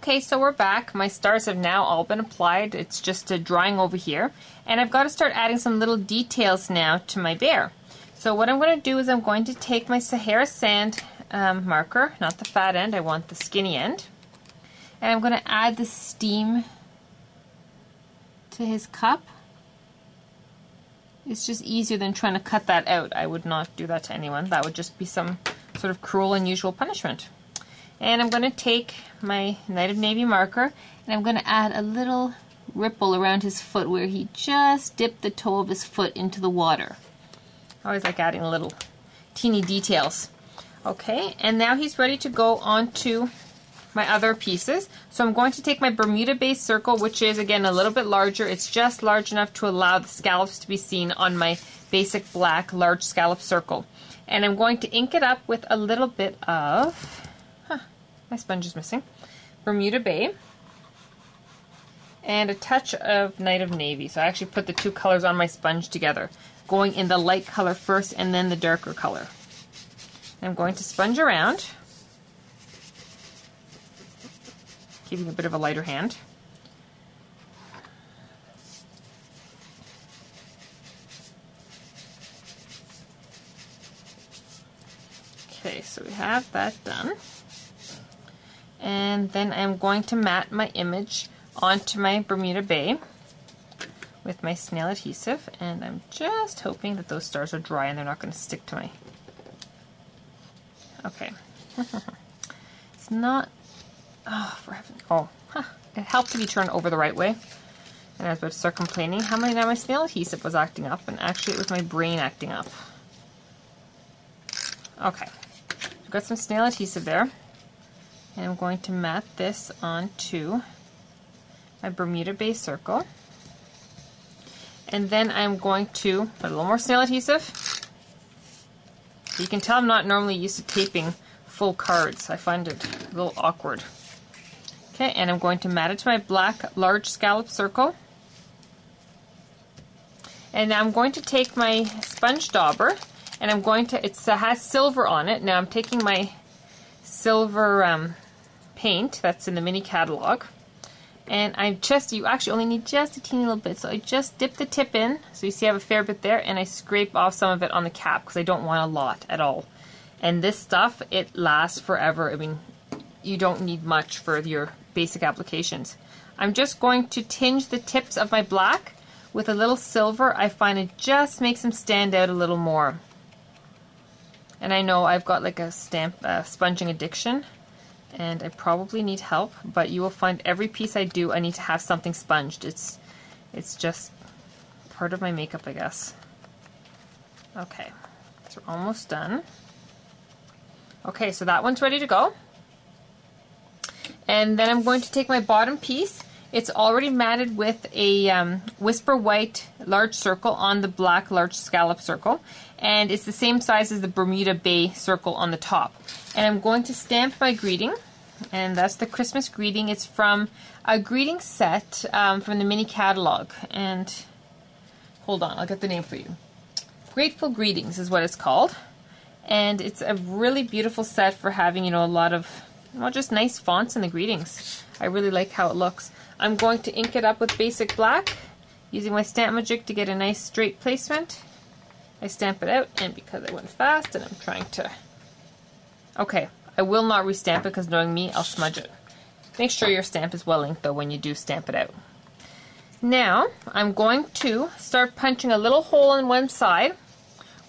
Okay, so we're back. My stars have now all been applied. It's just drying over here. And I've got to start adding some little details now to my bear. So what I'm going to do is I'm going to take my Sahara Sand marker, not the fat end, I want the skinny end. And I'm going to add the steam to his cup. It's just easier than trying to cut that out. I would not do that to anyone. That would just be some sort of cruel, unusual punishment. And I'm going to take my Night of Navy marker and I'm going to add a little ripple around his foot where he just dipped the toe of his foot into the water. I always like adding little teeny details. Okay, and now he's ready to go on to my other pieces. So I'm going to take my Bermuda base circle, which is again a little bit larger. It's just large enough to allow the scallops to be seen on my basic black large scallop circle. And I'm going to ink it up with a little bit of, my sponge is missing, Bermuda Bay, and a touch of Night of Navy. So I actually put the two colors on my sponge together, going in the light color first and then the darker color. I'm going to sponge around, giving a bit of a lighter hand. Okay, so we have that done. And then I'm going to mat my image onto my Bermuda Bay with my snail adhesive, and I'm just hoping that those stars are dry and they're not going to stick to my... Okay. It's not... Oh, for heaven... Oh, it helped to be turned over the right way. And I was about to start complaining how my snail adhesive was acting up, and actually it was my brain acting up. Okay. I've got some snail adhesive there. And I'm going to mat this onto my Bermuda base circle. And then I'm going to put a little more snail adhesive. You can tell I'm not normally used to taping full cards. I find it a little awkward. Okay, and I'm going to mat it to my black large scallop circle. And now I'm going to take my sponge dauber, and I'm going to, it has silver on it. Now I'm taking my silver paint that's in the mini catalog, and you actually only need just a teeny little bit, so I just dip the tip in, so you see I have a fair bit there, and I scrape off some of it on the cap because I don't want a lot at all. And this stuff, it lasts forever. I mean, you don't need much for your basic applications. I'm just going to tinge the tips of my black with a little silver. I find it just makes them stand out a little more. And I know I've got like a sponging addiction, and I probably need help, but you will find every piece I do, I need to have something sponged. It's just part of my makeup, I guess. Okay, so we're almost done. Okay, so that one's ready to go. And then I'm going to take my bottom piece. It's already matted with a Whisper White large circle on the black large scallop circle, and it's the same size as the Bermuda Bay circle on the top. And I'm going to stamp my greeting, and that's the Christmas greeting. It's from a greeting set from the mini catalog, and hold on, I'll get the name for you. Grateful Greetings is what it's called, and it's a really beautiful set for having, you know, a lot of, well, just nice fonts in the greetings. I really like how it looks. I'm going to ink it up with basic black using my Stamp Magic to get a nice straight placement. I stamp it out, and because I went fast and I'm trying to... Okay, I will not restamp it because knowing me, I'll smudge it. Make sure your stamp is well inked though when you do stamp it out. Now, I'm going to start punching a little hole on one side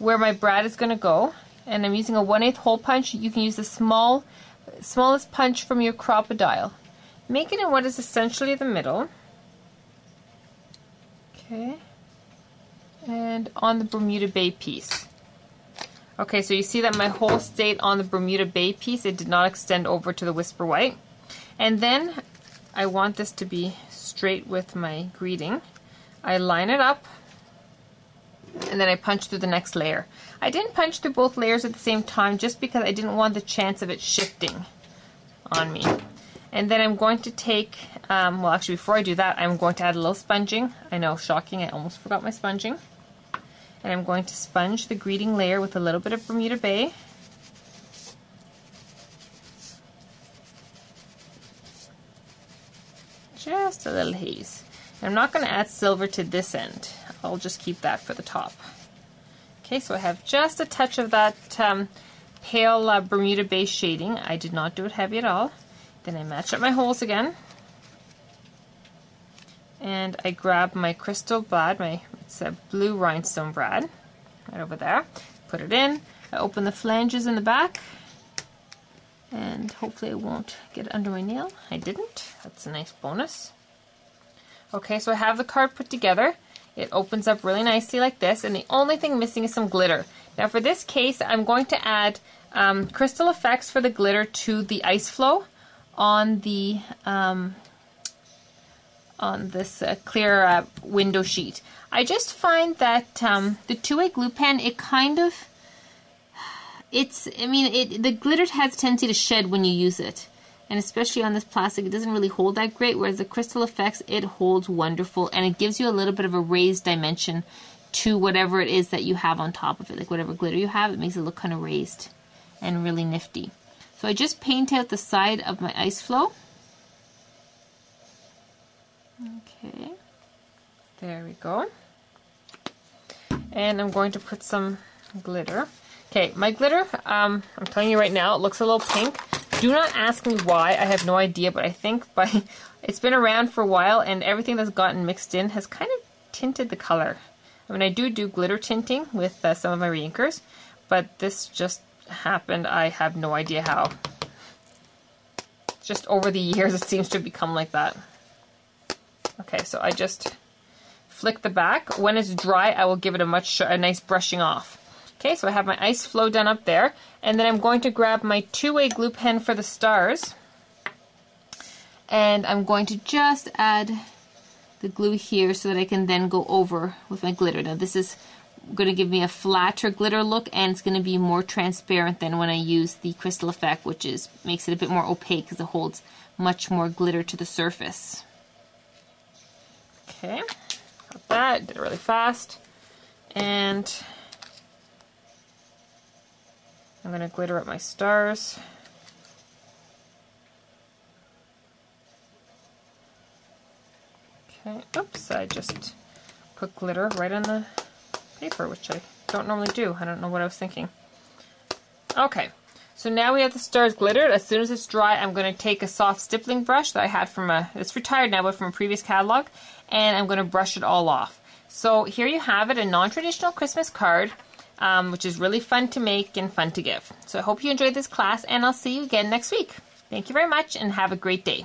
where my brad is going to go, and I'm using a 1/8 hole punch. You can use the smallest punch from your crocodile. Make it in what is essentially the middle. Okay. And on the Bermuda Bay piece. Okay, so you see that my hole stayed on the Bermuda Bay piece. It did not extend over to the Whisper White. And then I want this to be straight with my greeting. I line it up, and then I punch through the next layer. I didn't punch through both layers at the same time just because I didn't want the chance of it shifting on me. And then I'm going to take, well actually before I do that, I'm going to add a little sponging. I know, shocking, I almost forgot my sponging. And I'm going to sponge the greeting layer with a little bit of Bermuda Bay. Just a little haze. And I'm not going to add silver to this end. I'll just keep that for the top. Okay, so I have just a touch of that pale Bermuda base shading. I did not do it heavy at all. Then I match up my holes again. And I grab my crystal brad, it's a blue rhinestone brad, right over there. Put it in. I open the flanges in the back. And hopefully it won't get under my nail. I didn't. That's a nice bonus. Okay, so I have the card put together. It opens up really nicely like this, and the only thing missing is some glitter. Now for this case, I'm going to add crystal effects for the glitter to the ice flow on the on this clear window sheet. I just find that the two-way glue pen, it kind of, the glitter has a tendency to shed when you use it. And especially on this plastic, it doesn't really hold that great, whereas the crystal effects, it holds wonderful, and it gives you a little bit of a raised dimension to whatever it is that you have on top of it. Like whatever glitter you have, it makes it look kind of raised and really nifty. So I just paint out the side of my ice flow. Okay, there we go. And I'm going to put some glitter. Okay, my glitter, I'm telling you right now, it looks a little pink. Do not ask me why, I have no idea, but I think it's been around for a while, and everything that's gotten mixed in has kind of tinted the color. I mean, I do glitter tinting with some of my reinkers, but this just happened. I have no idea how. Just over the years, it seems to have become like that. Okay, so I just flick the back. When it's dry, I will give it a nice brushing off. Okay, so I have my ice flow done up there, and then I'm going to grab my two-way glue pen for the stars, and I'm going to just add the glue here so that I can then go over with my glitter. Now this is going to give me a flatter glitter look, and it's going to be more transparent than when I use the crystal effect, which makes it a bit more opaque because it holds much more glitter to the surface. Okay, got that, did it really fast, and I'm going to glitter up my stars. Okay, oops, I just put glitter right on the paper, which I don't normally do. I don't know what I was thinking. Okay, so now we have the stars glittered. As soon as it's dry, I'm going to take a soft stippling brush that I had from it's retired now, but from a previous catalog, and I'm going to brush it all off. So here you have it, a non-traditional Christmas card. Which is really fun to make and fun to give. So I hope you enjoyed this class, and I'll see you again next week. Thank you very much, and have a great day.